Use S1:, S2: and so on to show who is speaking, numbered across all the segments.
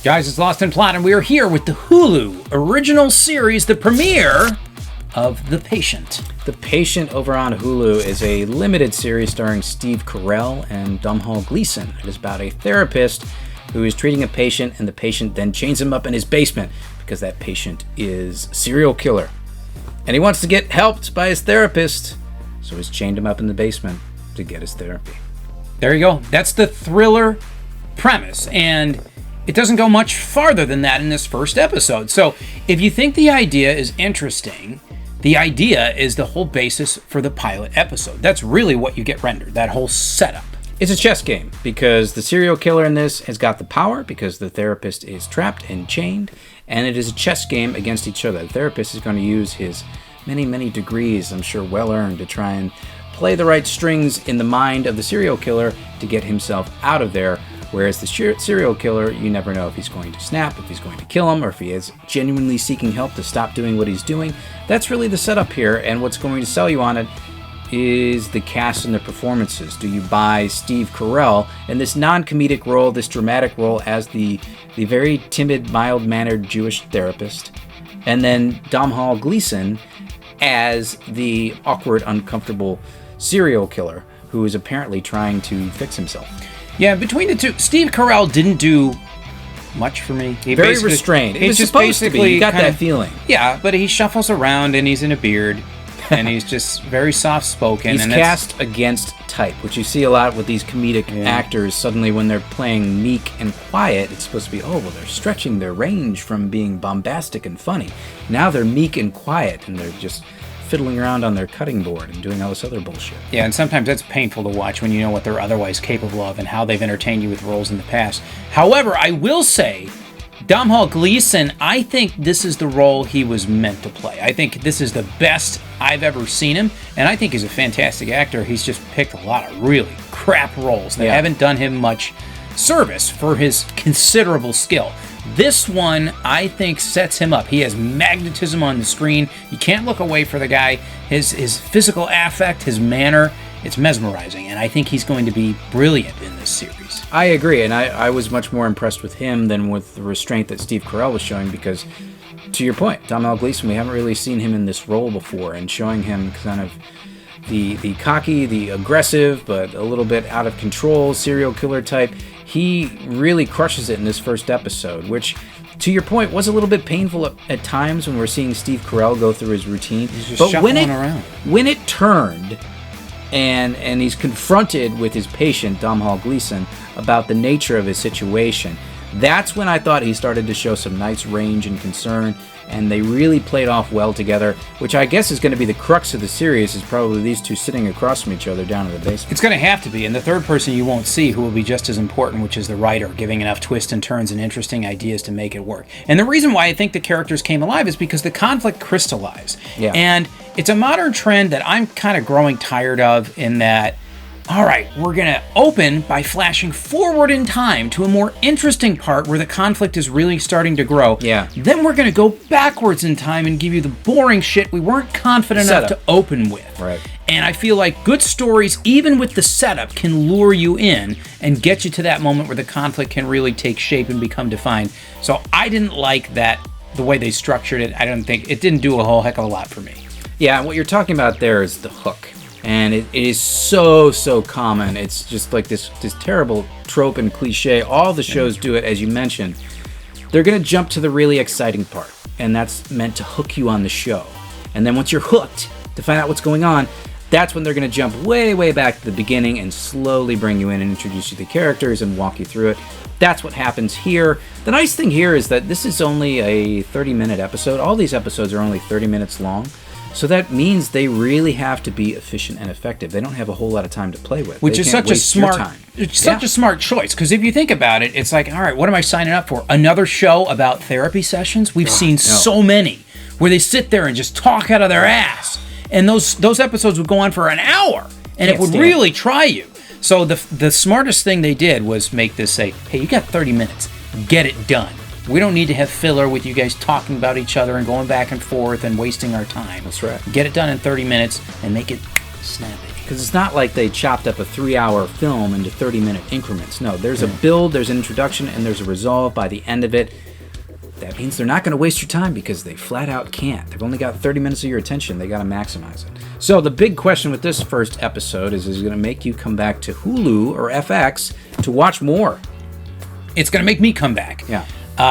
S1: Guys, it's Lost in Plot, and we are here with the Hulu original series, the premiere of The Patient.
S2: The Patient over on Hulu is a limited series starring Steve Carrell and Domhall Gleason. It is about a therapist who is treating a patient, and the patient then chains him up in his basement because that patient is a serial killer. And he wants to get helped by his therapist, so he's chained him up in the basement to get his therapy.
S1: There you go. That's the thriller premise, and it doesn't go much farther than that in this first episode. So if you think the idea is interesting, the idea is the whole basis for the pilot episode. That's really what you get rendered, that whole setup.
S2: It's a chess game because the serial killer in this has got the power because the therapist is trapped and chained, and it is a chess game against each other. The therapist is going to use his many degrees, I'm sure well-earned, to try and play the right strings in the mind of the serial killer to get himself out of there. Whereas the serial killer, you never know if he's going to snap, if he's going to kill him, or if he is genuinely seeking help to stop doing what he's doing. That's really the setup here, and what's going to sell you on it is the cast and the performances. Do you buy Steve Carell in this non-comedic role, this dramatic role as the very timid, mild-mannered Jewish therapist, and then Domhall Gleason as the awkward, uncomfortable serial killer who is apparently trying to fix himself?
S1: Yeah, between the two, Steve Carell didn't do much for me.
S2: Very restrained. It was just supposed to be. You got that feeling.
S1: Yeah, but he shuffles around and he's in a beard and he's just very soft-spoken.
S2: He's cast against type, which you see a lot with these comedic actors. Suddenly when they're playing meek and quiet, it's supposed to be, oh, well, they're stretching their range from being bombastic and funny. Now they're meek and quiet and they're just fiddling around on their cutting board and doing all this other bullshit.
S1: Yeah, and sometimes that's painful to watch when you know what they're otherwise capable of and how they've entertained you with roles in the past. However, I will say, Domhall Gleason, I think this is the role he was meant to play. I think this is the best I've ever seen him, and I think he's a fantastic actor. He's just picked a lot of really crap roles that haven't done him much service for his considerable skill. This one, I think, sets him up. He has magnetism on the screen. You can't look away from the guy. His physical affect, his manner, it's mesmerizing. And I think he's going to be brilliant in this series.
S2: I agree, and I was much more impressed with him than with the restraint that Steve Carell was showing because, to your point, Domhnall Gleason, we haven't really seen him in this role before, and showing him kind of the cocky, the aggressive, but a little bit out of control serial killer type. He really crushes it in this first episode, which, to your point, was a little bit painful at times when we're seeing Steve Carell go through his routine.
S1: He's just shuffling around.
S2: When it turned, and he's confronted with his patient, Domhall Gleason, about the nature of his situation, that's when I thought he started to show some nice range and concern, and they really played off well together, which I guess is going to be the crux of the series, is probably these two sitting across from each other down in the basement.
S1: It's going to have to be, and the third person you won't see who will be just as important, which is the writer, giving enough twists and turns and interesting ideas to make it work. And the reason why I think the characters came alive is because the conflict crystallized.
S2: Yeah.
S1: And it's a modern trend that I'm kind of growing tired of, in that, all right, we're going to open by flashing forward in time to a more interesting part where the conflict is really starting to grow.
S2: Yeah.
S1: Then we're going to go backwards in time and give you the boring shit we weren't confident enough to open with.
S2: Right.
S1: And I feel like good stories, even with the setup, can lure you in and get you to that moment where the conflict can really take shape and become defined. So I didn't like that, the way they structured it. I don't think, it didn't do a whole heck of a lot for me.
S2: Yeah, and what you're talking about there is the hook. And it is so common. It's just like this terrible trope and cliche. All the shows do it, as you mentioned. They're going to jump to the really exciting part, and that's meant to hook you on the show. And then once you're hooked to find out what's going on, that's when they're going to jump way back to the beginning and slowly bring you in and introduce you to the characters and walk you through it. That's what happens here. The nice thing here is that this is only a 30-minute episode. All these episodes are only 30 minutes long. So that means they really have to be efficient and effective. They don't have a whole lot of time to play with.
S1: Which is such a smart choice. Because if you think about it, it's like, all right, what am I signing up for? Another show about therapy sessions? We've seen so many where they sit there and just talk out of their ass. And those episodes would go on for an hour. And it would really try you. So the smartest thing they did was make this say, hey, you got 30 minutes. Get it done. We don't need to have filler with you guys talking about each other and going back and forth and wasting our time.
S2: That's right.
S1: Get it done in 30 minutes and make it snappy.
S2: Because it's not like they chopped up a 3-hour film into 30-minute increments. No, there's a build, there's an introduction, and there's a resolve by the end of it. That means they're not going to waste your time because they flat out can't. They've only got 30 minutes of your attention. They got to maximize it. So the big question with this first episode is it going to make you come back to Hulu or FX to watch more?
S1: It's going to make me come back.
S2: Yeah.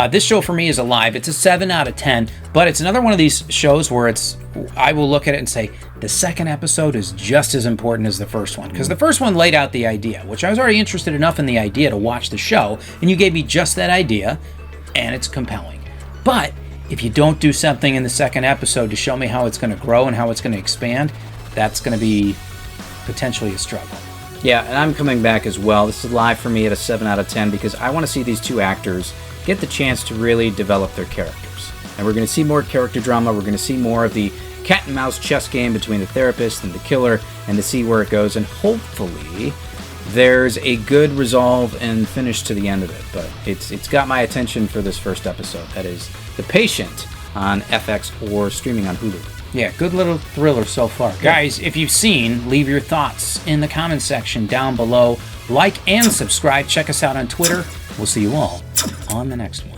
S1: This show for me is alive. It's a 7 out of 10, but it's another one of these shows where I will look at it and say, the second episode is just as important as the first one. Because the first one laid out the idea, which I was already interested enough in the idea to watch the show, and you gave me just that idea, and it's compelling. But if you don't do something in the second episode to show me how it's going to grow and how it's going to expand, that's going to be potentially a struggle.
S2: Yeah, and I'm coming back as well. This is live for me at a 7 out of 10 because I want to see these two actors get the chance to really develop their characters. And we're going to see more character drama. We're going to see more of the cat and mouse chess game between the therapist and the killer, and to see where it goes. And hopefully there's a good resolve and finish to the end of it. But it's got my attention for this first episode. That is The Patient on FX or streaming on Hulu.
S1: Yeah, good little thriller so far. Yeah. Guys, if you've seen, leave your thoughts in the comment section down below. Like and subscribe. Check us out on Twitter. We'll see you all on the next one.